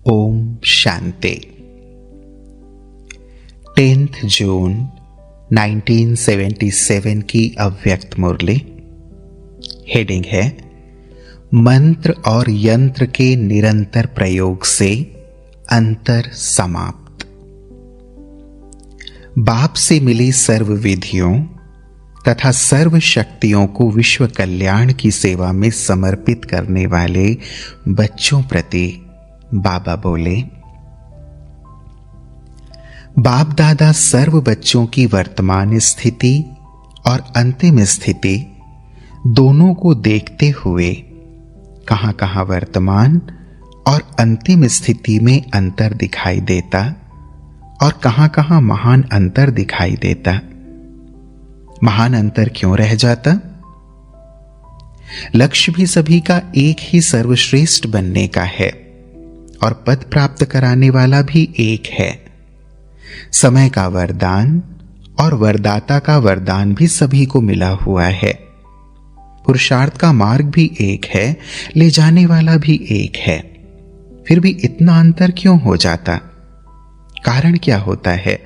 ओम शांति। 10 जून 1977 की अव्यक्त मुरली। हेडिंग है मंत्र और यंत्र के निरंतर प्रयोग से अंतर समाप्त। बाप से मिली सर्व विधियों तथा सर्व शक्तियों को विश्व कल्याण की सेवा में समर्पित करने वाले बच्चों प्रति बाबा बोले, बाप दादा सर्व बच्चों की वर्तमान स्थिति और अंतिम स्थिति दोनों को देखते हुए कहां कहां वर्तमान और अंतिम स्थिति में अंतर दिखाई देता और कहां कहां महान अंतर दिखाई देता। महान अंतर क्यों रह जाता? लक्ष्य भी सभी का एक ही सर्वश्रेष्ठ बनने का है और पद प्राप्त कराने वाला भी एक है। समय का वरदान और वरदाता का वरदान भी सभी को मिला हुआ है। पुरुषार्थ का मार्ग भी एक है, ले जाने वाला भी एक है। फिर भी इतना अंतर क्यों हो जाता? कारण क्या होता है?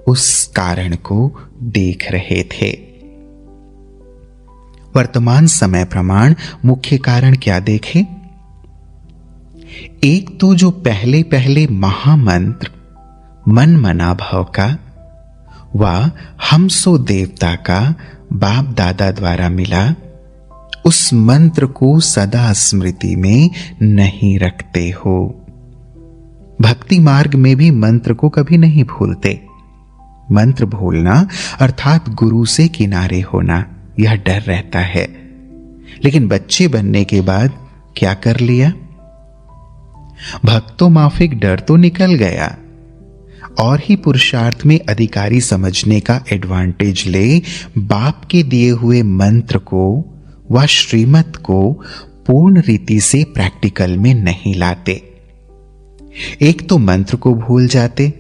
उस कारण को देख रहे थे। वर्तमान समय प्रमाण मुख्य कारण क्या देखे? एक तो जो पहले पहले महामंत्र मन मना भाव का व हम सो देवता का बाप दादा द्वारा मिला, उस मंत्र को सदा स्मृति में नहीं रखते हो। भक्ति मार्ग में भी मंत्र को कभी नहीं भूलते। मंत्र भूलना अर्थात गुरु से किनारे होना, यह डर रहता है। लेकिन बच्चे बनने के बाद क्या कर लिया? भक्तों माफिक डर तो निकल गया और ही पुरुषार्थ में अधिकारी समझने का एडवांटेज ले बाप के दिए हुए मंत्र को व श्रीमत को पूर्ण रीति से प्रैक्टिकल में नहीं लाते। एक तो मंत्र को भूल जाते,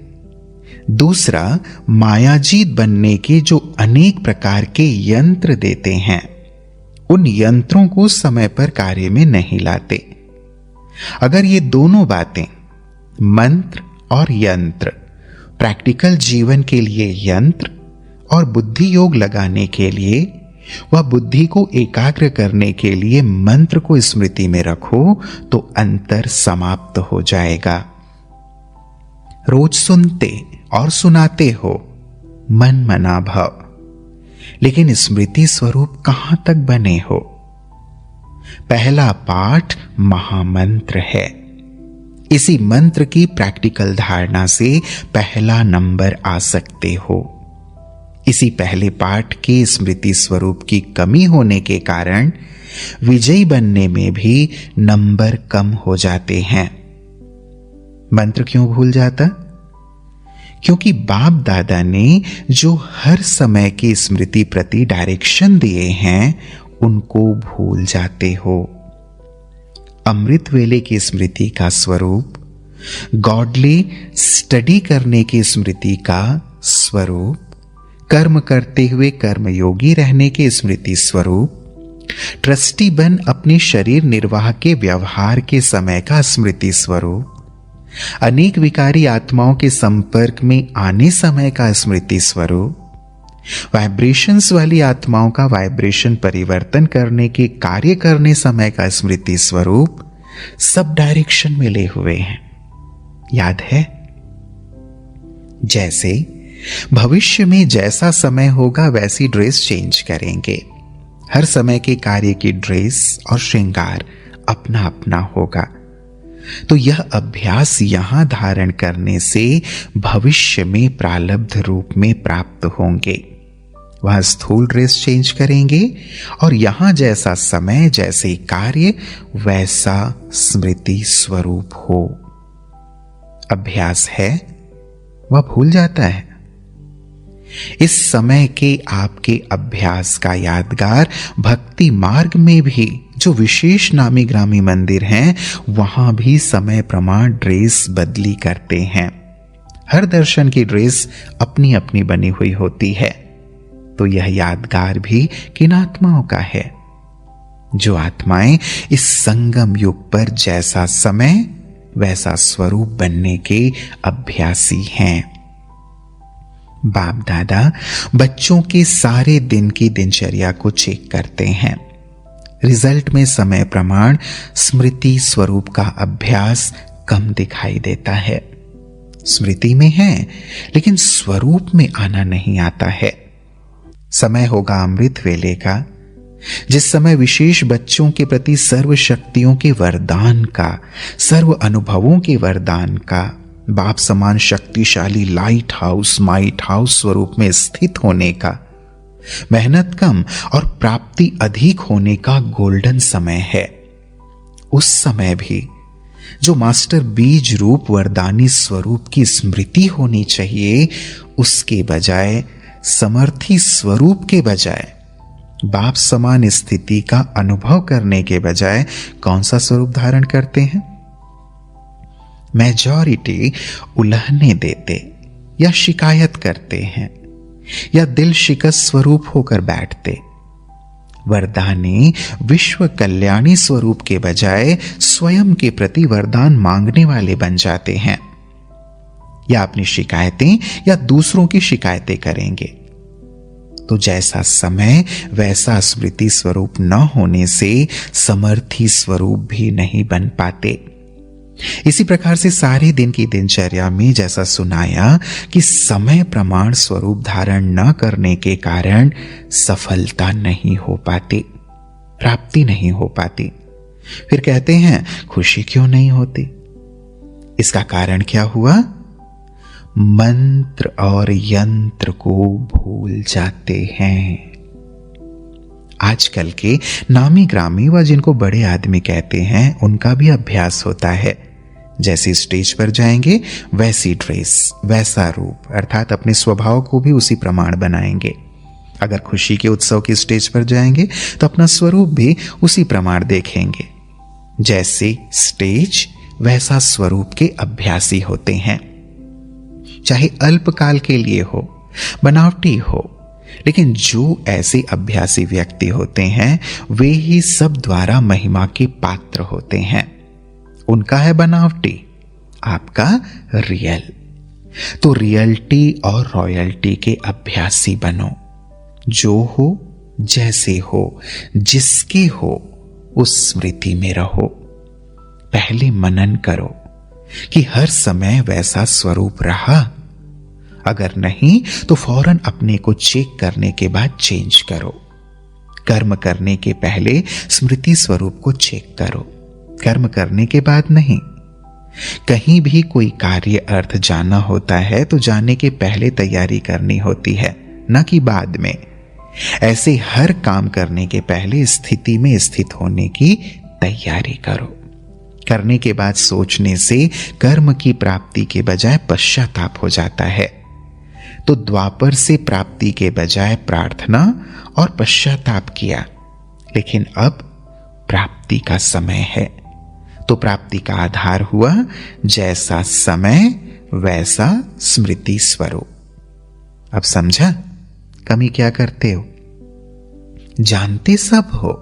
दूसरा मायाजीत बनने के जो अनेक प्रकार के यंत्र देते हैं, उन यंत्रों को समय पर कार्य में नहीं लाते। अगर ये दोनों बातें, मंत्र और यंत्र, प्रैक्टिकल जीवन के लिए यंत्र और बुद्धि योग लगाने के लिए व बुद्धि को एकाग्र करने के लिए मंत्र को स्मृति में रखो तो अंतर समाप्त हो जाएगा। रोज सुनते और सुनाते हो मन मना भाव, लेकिन स्मृति स्वरूप कहां तक बने हो? पहला पाठ महामंत्र है। इसी मंत्र की प्रैक्टिकल धारणा से पहला नंबर आ सकते हो। इसी पहले पाठ के स्मृति स्वरूप की कमी होने के कारण विजयी बनने में भी नंबर कम हो जाते हैं। मंत्र क्यों भूल जाता? क्योंकि बाप दादा ने जो हर समय की स्मृति प्रति डायरेक्शन दिए हैं उनको भूल जाते हो। अमृत वेले की स्मृति का स्वरूप, गॉडली स्टडी करने की स्मृति का स्वरूप, कर्म करते हुए कर्मयोगी रहने के स्मृति स्वरूप, ट्रस्टी बन अपने शरीर निर्वाह के व्यवहार के समय का स्मृति स्वरूप, अनेक विकारी आत्माओं के संपर्क में आने समय का स्मृति स्वरूप, वाइब्रेशंस वाली आत्माओं का वाइब्रेशन परिवर्तन करने के कार्य करने समय का स्मृति स्वरूप, सब डायरेक्शन मिले हुए हैं। याद है? जैसे भविष्य में जैसा समय होगा वैसी ड्रेस चेंज करेंगे। हर समय के कार्य की ड्रेस और श्रृंगार अपना अपना होगा। तो यह अभ्यास यहां धारण करने से भविष्य में प्रारब्ध रूप में प्राप्त होंगे। वहां स्थूल ड्रेस चेंज करेंगे और यहां जैसा समय, जैसे कार्य, वैसा स्मृति स्वरूप हो। अभ्यास है, वह भूल जाता है। इस समय के आपके अभ्यास का यादगार भक्ति मार्ग में भी जो विशेष नामी ग्रामी मंदिर हैं, वहां भी समय प्रमाण ड्रेस बदली करते हैं। हर दर्शन की ड्रेस अपनी अपनी बनी हुई होती है। तो यह यादगार भी किन आत्माओं का है? जो आत्माएं इस संगम युग पर जैसा समय वैसा स्वरूप बनने के अभ्यासी हैं। बाप दादा बच्चों के सारे दिन की दिनचर्या को चेक करते हैं। रिजल्ट में समय प्रमाण स्मृति स्वरूप का अभ्यास कम दिखाई देता है। स्मृति में है लेकिन स्वरूप में आना नहीं आता है। समय होगा अमृत वेले का, जिस समय विशेष बच्चों के प्रति सर्व शक्तियों के वरदान का, सर्व अनुभवों के वरदान का, बाप समान शक्तिशाली लाइट हाउस माइट हाउस स्वरूप में स्थित होने का, मेहनत कम और प्राप्ति अधिक होने का गोल्डन समय है। उस समय भी जो मास्टर बीज रूप वरदानी स्वरूप की स्मृति होनी चाहिए, उसके बजाय समर्थी स्वरूप के बजाय बाप समान स्थिति का अनुभव करने के बजाय कौन सा स्वरूप धारण करते हैं? मेजॉरिटी उलहने देते या शिकायत करते हैं या दिल शिकस्त स्वरूप होकर बैठते। वरदानी विश्व कल्याणी स्वरूप के बजाय स्वयं के प्रति वरदान मांगने वाले बन जाते हैं, या अपनी शिकायतें या दूसरों की शिकायतें करेंगे। तो जैसा समय वैसा स्मृति स्वरूप न होने से समर्थी स्वरूप भी नहीं बन पाते। इसी प्रकार से सारे दिन की दिनचर्या में जैसा सुनाया कि समय प्रमाण स्वरूप धारण न करने के कारण सफलता नहीं हो पाती, प्राप्ति नहीं हो पाती। फिर कहते हैं खुशी क्यों नहीं होती? इसका कारण क्या हुआ? मंत्र और यंत्र को भूल जाते हैं। आजकल के नामी ग्रामी व जिनको बड़े आदमी कहते हैं, उनका भी अभ्यास होता है। जैसी स्टेज पर जाएंगे वैसी ड्रेस, वैसा रूप, अर्थात अपने स्वभाव को भी उसी प्रमाण बनाएंगे। अगर खुशी के उत्सव की स्टेज पर जाएंगे तो अपना स्वरूप भी उसी प्रमाण देखेंगे। जैसी स्टेज वैसा स्वरूप के अभ्यासी होते हैं। चाहे अल्पकाल के लिए हो, बनावटी हो, लेकिन जो ऐसे अभ्यासी व्यक्ति होते हैं वे ही सब द्वारा महिमा के पात्र होते हैं। उनका है बनावटी, आपका रियल। तो रियलिटी और रॉयल्टी के अभ्यासी बनो। जो हो, जैसे हो, जिसके हो, उस स्मृति में रहो। पहले मनन करो कि हर समय वैसा स्वरूप रहा। अगर नहीं तो फौरन अपने को चेक करने के बाद चेंज करो। कर्म करने के पहले स्मृति स्वरूप को चेक करो, कर्म करने के बाद नहीं। कहीं भी कोई कार्य अर्थ जाना होता है तो जाने के पहले तैयारी करनी होती है, न कि बाद में। ऐसे हर काम करने के पहले स्थिति में स्थित होने की तैयारी करो। करने के बाद सोचने से कर्म की प्राप्ति के बजाय पश्चाताप हो जाता है। तो द्वापर से प्राप्ति के बजाय प्रार्थना और पश्चाताप किया, लेकिन अब प्राप्ति का समय है। तो प्राप्ति का आधार हुआ जैसा समय वैसा स्मृति स्वरूप। अब समझा कमी क्या करते हो? जानते सब हो,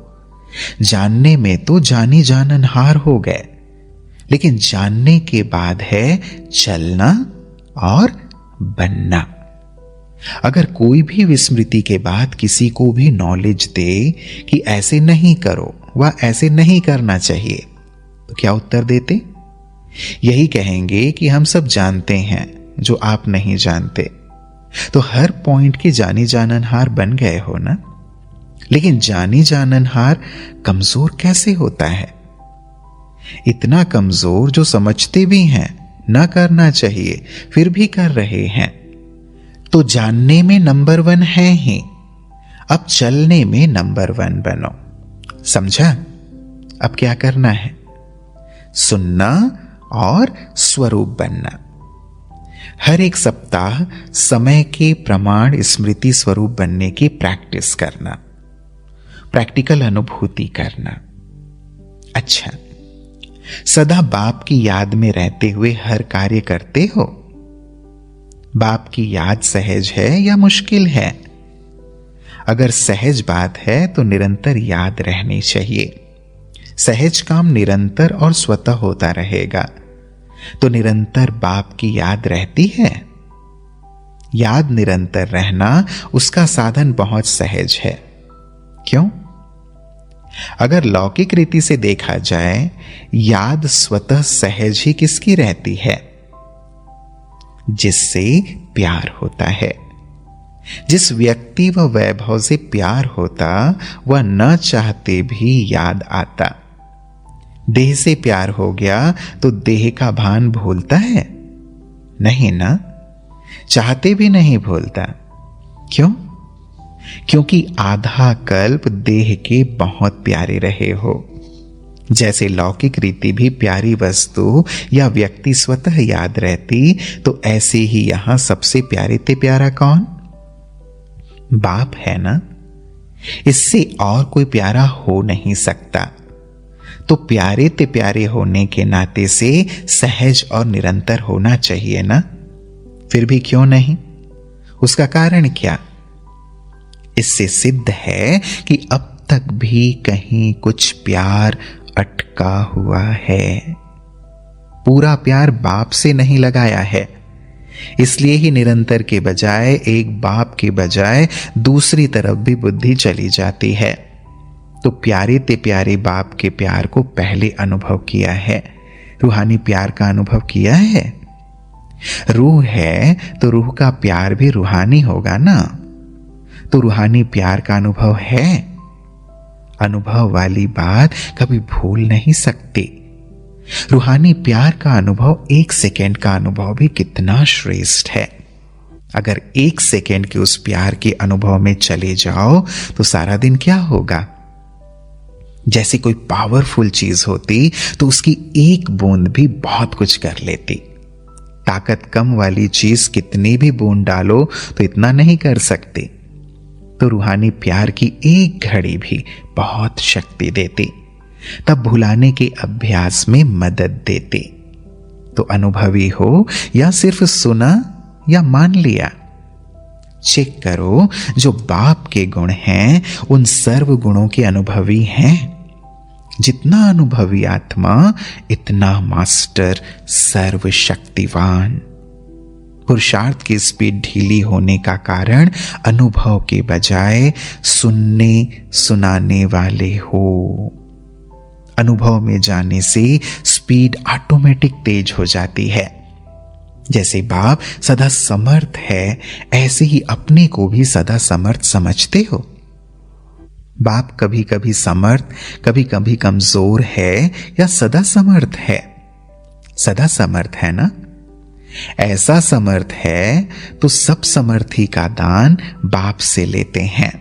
जानने में तो जानी जाननहार हो गए, लेकिन जानने के बाद है चलना और बनना। अगर कोई भी विस्मृति के बाद किसी को भी नॉलेज दे कि ऐसे नहीं करो व ऐसे नहीं करना चाहिए, तो क्या उत्तर देते? यही कहेंगे कि हम सब जानते हैं जो आप नहीं जानते। तो हर पॉइंट के जानी जाननहार बन गए हो ना। लेकिन जानी जाननहार कमजोर कैसे होता है? इतना कमजोर जो समझते भी हैं ना करना चाहिए फिर भी कर रहे हैं। तो जानने में नंबर 1 है ही, अब चलने में नंबर 1 बनो। समझा? अब क्या करना है? सुनना और स्वरूप बनना। हर एक सप्ताह समय के प्रमाण स्मृति स्वरूप बनने की प्रैक्टिस करना, प्रैक्टिकल अनुभूति करना। अच्छा, सदा बाप की याद में रहते हुए हर कार्य करते हो? बाप की याद सहज है या मुश्किल है? अगर सहज बात है तो निरंतर याद रहनी चाहिए। सहज काम निरंतर और स्वतः होता रहेगा। तो निरंतर बाप की याद रहती है। याद निरंतर रहना उसका साधन बहुत सहज है। क्यों? अगर लौकिक रीति से देखा जाए, याद स्वतः सहज ही किसकी रहती है? जिससे प्यार होता है। जिस व्यक्ति व वैभव से प्यार होता, वह न चाहते भी याद आता। देह से प्यार हो गया तो देह का भान भूलता है? नहीं ना, चाहते भी नहीं भूलता। क्यों? क्योंकि आधा कल्प देह के बहुत प्यारे रहे हो। जैसे लौकिक रीति भी प्यारी वस्तु या व्यक्ति स्वतः याद रहती, तो ऐसे ही यहां सबसे प्यारे ते प्यारा कौन? बाप है ना। इससे और कोई प्यारा हो नहीं सकता। तो प्यारे ते प्यारे होने के नाते से सहज और निरंतर होना चाहिए ना। फिर भी क्यों नहीं? उसका कारण क्या? इससे सिद्ध है कि अब तक भी कहीं कुछ प्यार अटका हुआ है। पूरा प्यार बाप से नहीं लगाया है। इसलिए ही निरंतर के बजाय, एक बाप के बजाय दूसरी तरफ भी बुद्धि चली जाती है। तो प्यारे ते प्यारे बाप के प्यार को पहले अनुभव किया है। रूहानी प्यार का अनुभव किया है। रूह है तो रूह का प्यार भी रूहानी होगा ना। तो रूहानी प्यार का अनुभव है। अनुभव वाली बात कभी भूल नहीं सकते। रूहानी प्यार का अनुभव 1 सेकेंड का अनुभव भी कितना श्रेष्ठ है। अगर 1 सेकेंड के उस प्यार के अनुभव में चले जाओ तो सारा दिन क्या होगा? जैसे कोई पावरफुल चीज होती तो उसकी एक बूंद भी बहुत कुछ कर लेती। ताकत कम वाली चीज कितनी भी बूंद डालो तो इतना नहीं कर सकती। तो रूहानी प्यार की एक घड़ी भी बहुत शक्ति देती। तब भुलाने के अभ्यास में मदद देती। तो अनुभवी हो या सिर्फ सुना या मान लिया, चेक करो। जो बाप के गुण हैं उन सर्व गुणों के अनुभवी हैं। जितना अनुभवी आत्मा इतना मास्टर सर्वशक्तिवान। पुरुषार्थ की स्पीड ढीली होने का कारण अनुभव के बजाय सुनने सुनाने वाले हो। अनुभव में जाने से स्पीड ऑटोमेटिक तेज हो जाती है। जैसे बाप सदा समर्थ है, ऐसे ही अपने को भी सदा समर्थ समझते हो। बाप कभी कभी समर्थ, कभी कभी कमजोर है या सदा समर्थ है? सदा समर्थ है ना। ऐसा समर्थ है तो सब समर्थी का दान बाप से लेते हैं।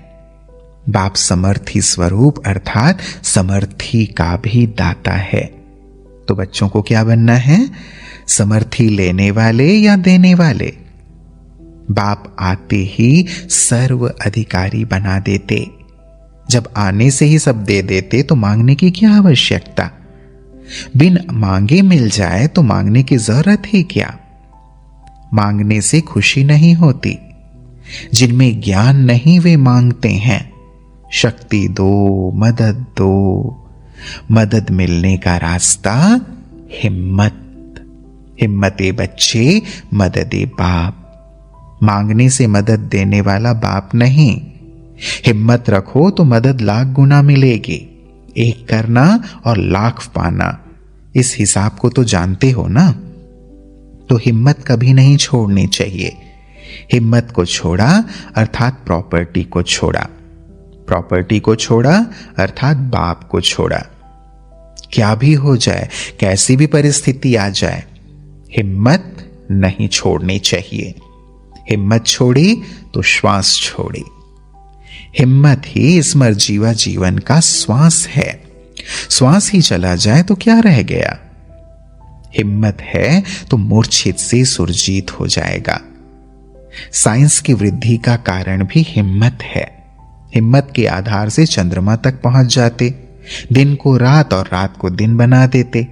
बाप समर्थी स्वरूप अर्थात समर्थी का भी दाता है। तो बच्चों को क्या बनना है? समर्थी लेने वाले या देने वाले? बाप आते ही सर्व अधिकारी बना देते। जब आने से ही सब दे देते तो मांगने की क्या आवश्यकता? बिन मांगे मिल जाए तो मांगने की जरूरत ही क्या? मांगने से खुशी नहीं होती। जिनमें ज्ञान नहीं वे मांगते हैं। शक्ति दो, मदद दो। मदद मिलने का रास्ता हिम्मत। हिम्मते बच्चे, मददे बाप। मांगने से मदद देने वाला बाप नहीं। हिम्मत रखो तो मदद लाख गुना मिलेगी। एक करना और लाख पाना, इस हिसाब को तो जानते हो ना। तो हिम्मत कभी नहीं छोड़नी चाहिए। हिम्मत को छोड़ा अर्थात प्रॉपर्टी को छोड़ा। प्रॉपर्टी को छोड़ा अर्थात बाप को छोड़ा। क्या भी हो जाए, कैसी भी परिस्थिति आ जाए, हिम्मत नहीं छोड़नी चाहिए। हिम्मत छोड़ी तो श्वास छोड़ी। हिम्मत ही स्मरजीवा जीवन का श्वास है। श्वास ही चला जाए तो क्या रह गया? हिम्मत है तो मूर्छित से सुरजीत हो जाएगा। साइंस की वृद्धि का कारण भी हिम्मत है। हिम्मत के आधार से चंद्रमा तक पहुंच जाते, दिन को रात और रात को दिन बना देते।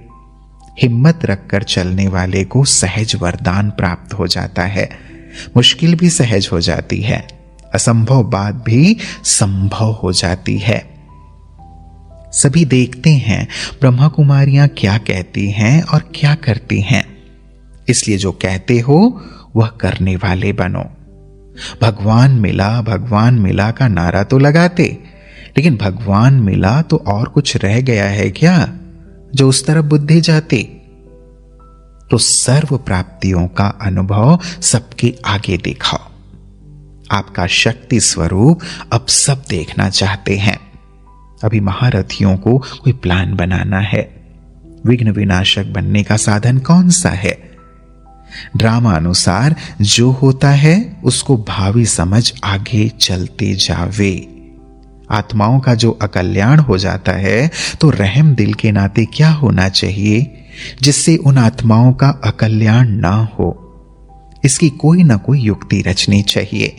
हिम्मत रखकर चलने वाले को सहज वरदान प्राप्त हो जाता है। मुश्किल भी सहज हो जाती है। असंभव बात भी संभव हो जाती है। सभी देखते हैं ब्रह्मा कुमारियां क्या कहती हैं और क्या करती हैं। इसलिए जो कहते हो वह करने वाले बनो। भगवान मिला का नारा तो लगाते, लेकिन भगवान मिला तो और कुछ रह गया है क्या जो उस तरफ बुद्धि जाती? तो सर्व प्राप्तियों का अनुभव सबके आगे दिखाओ। आपका शक्ति स्वरूप अब सब देखना चाहते हैं। अभी महारथियों को कोई प्लान बनाना है। विघ्न विनाशक बनने का साधन कौन सा है? ड्रामा अनुसार जो होता है उसको भावी समझ आगे चलते जावे। आत्माओं का जो अकल्याण हो जाता है तो रहम दिल के नाते क्या होना चाहिए जिससे उन आत्माओं का अकल्याण ना हो? इसकी कोई ना कोई युक्ति रचनी चाहिए।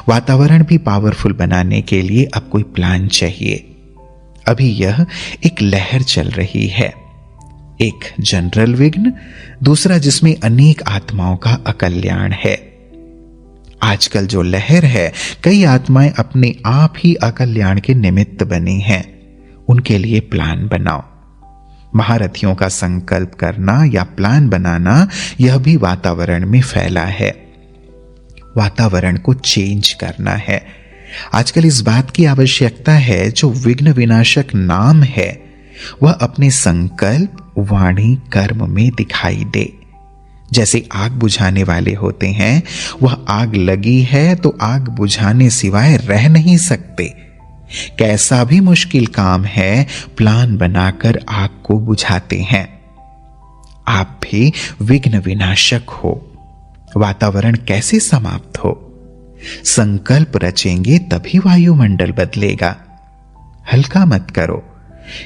वातावरण भी पावरफुल बनाने के लिए अब कोई प्लान चाहिए। अभी यह एक लहर चल रही है, एक जनरल विघ्न, दूसरा जिसमें अनेक आत्माओं का अकल्याण है। आजकल जो लहर है, कई आत्माएं अपने आप ही अकल्याण के निमित्त बनी हैं। उनके लिए प्लान बनाओ। महारथियों का संकल्प करना या प्लान बनाना, यह भी वातावरण में फैला है। वातावरण को चेंज करना है। आजकल इस बात की आवश्यकता है जो विघ्न विनाशक नाम है वह अपने संकल्प, वाणी, कर्म में दिखाई दे। जैसे आग बुझाने वाले होते हैं, वह आग लगी है तो आग बुझाने सिवाय रह नहीं सकते। कैसा भी मुश्किल काम है, प्लान बनाकर आग को बुझाते हैं। आप भी विघ्न विनाशक हो। वातावरण कैसे समाप्त हो? संकल्प रचेंगे तभी वायुमंडल बदलेगा। हल्का मत करो,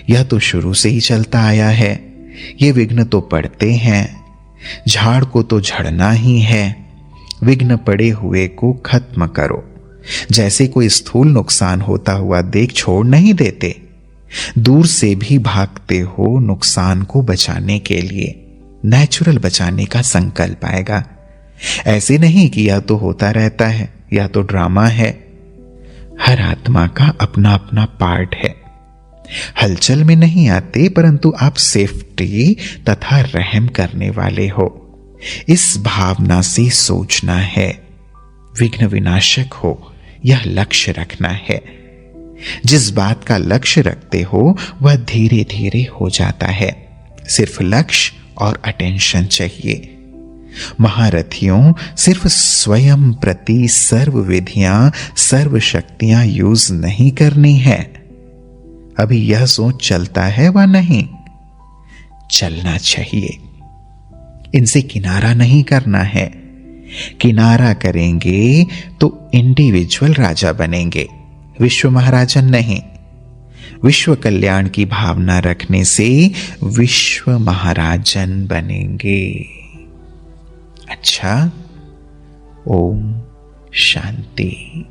यह तो शुरू से ही चलता आया है। ये विघ्न तो पड़ते हैं, झाड़ को तो झड़ना ही है। विघ्न पड़े हुए को खत्म करो। जैसे कोई स्थूल नुकसान होता हुआ देख छोड़ नहीं देते, दूर से भी भागते हो नुकसान को बचाने के लिए। नेचुरल बचाने का संकल्प आएगा। ऐसे नहीं कि या तो होता रहता है या तो ड्रामा है। हर आत्मा का अपना अपना पार्ट है। हलचल में नहीं आते, परंतु आप सेफ्टी तथा रहम करने वाले हो। इस भावना से सोचना है। विघ्न विनाशक हो, यह लक्ष्य रखना है। जिस बात का लक्ष्य रखते हो वह धीरे धीरे हो जाता है। सिर्फ लक्ष्य और अटेंशन चाहिए। महारथियों, सिर्फ स्वयं प्रति सर्व विधियां, सर्व शक्तियां यूज नहीं करनी है। अभी यह सोच चलता है व नहीं चलना चाहिए। इनसे किनारा नहीं करना है। किनारा करेंगे तो इंडिविजुअल राजा बनेंगे, विश्व महाराजन नहीं। विश्व कल्याण की भावना रखने से विश्व महाराजन बनेंगे। अच्छा, ओम शांति।